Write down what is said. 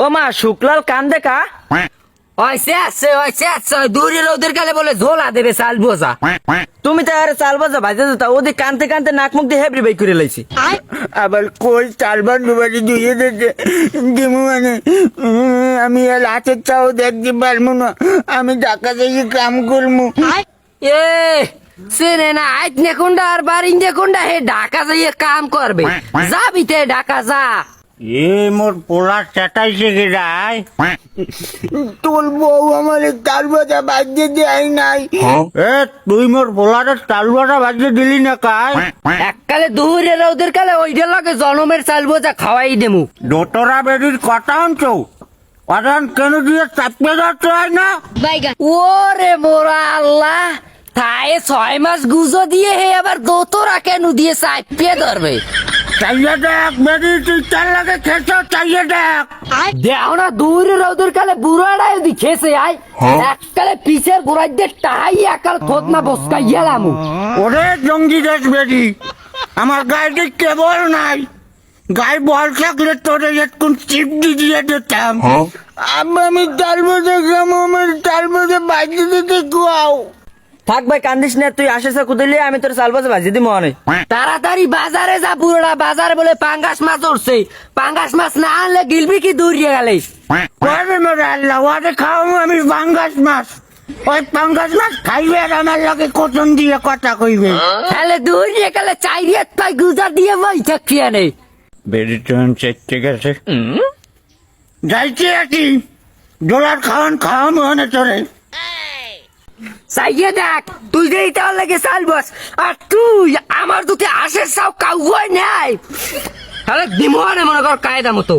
ও মা শুক্লাল কান দেখা দূরে ওদের কালে বলে ঝোলা দেবে চাল বোঝা। তুমি তো আরে চাল বাজা ভাইজা দিতা ওদের কানতে কানতে নাক মুখ দিয়ে হেবরি বাই করে লাইছি। আবার কই চালবার দুবারি ধুয়ে দিতে দিমু মানে আমি আর হাতের চাও দেখতে পারবো না, আমি ঢাকা থেকে কাম করবো। এ চেনে না আইত নে কোনটা আর বাড়ি নে কোনটা হে ঢাকা যাইয়ে কাম করবে, যাবি তে ঢাকা যা। এ মোর পোলা চাটাইছে কে যায়, তোর বউ আমার তাল বাজা বাজিয়ে দেয় নাই। এ তুই মোর পোলাটা তাল বাজা বাজিয়ে দিলি না কাই? এককালে দূরে ওদের কালে ওইটার লগে জনমের চাল বোঝা খাওয়াই দেমু। দোতরা বেরির কথা আনছো, কথা কেন দিয়ে চাপিয়ে যাচ্ছে হয় না? ওরে মোরা আল্লাহ, তাই 6 মাস গুজো দিয়ে হে আবার দোতরা কেন দিয়ে চাপিয়ে ধরবে। চাইয়ে দেখ বেরি, তুই তার লাগে খেয়েছ, চাইয়ে দেখ। দেও না দূরে ওদের কালে বুড়াটাই দি খেছে আই, এককালে পিছের গোড়াই দিয়ে টাই একাল খোদ না বসকা গেলামু। ওরে জঙ্গি দেশ বেরি, আমার গায়ে কেবল নাই, গায়ে বল থাকলে তোরে একটু চিপ দিয়ে দিতাম। আমি তাল বাজা খাম, আমার তাল বাজা বাজিয়ে দিতে কুয়াও। থাক ভাই কান্দিস না, তুই আসে কুদিলে আমি তোর চাল বাজা ভাজি দিই মনে। তাড়াতাড়ি বাজারে যা, বুড়োটা বাজারে বলে পাঙ্গাস মাছ উঠছে, পাঙ্গাস মাছ না আনলে গিলবি কি দূরিয়ে গেলে। ওরে মোরে আল্লাহ, ওরে খাওয়াবো আমি পাঙ্গাস মাছ, ওই পাঙ্গাস মাছ খাইবে আর আমার লগে কটন দিয়ে কথা কইবে। তাহলে দূরিয়ে গেলে চাইরিয়ে তাই গুজা দিয়ে বই থাকি আনে। বেরি টন চেটে গেছে, যাইছে আছি ডলার খাওয়ান খাওয়া মনে চলে। চাইয়ে দেখ তুই যে এটা লাগে চাল বস, আর তুই আমার দুটি আশের সাও কাউ নাই। তাহলে দিমনে মনে কর কায়দা মতো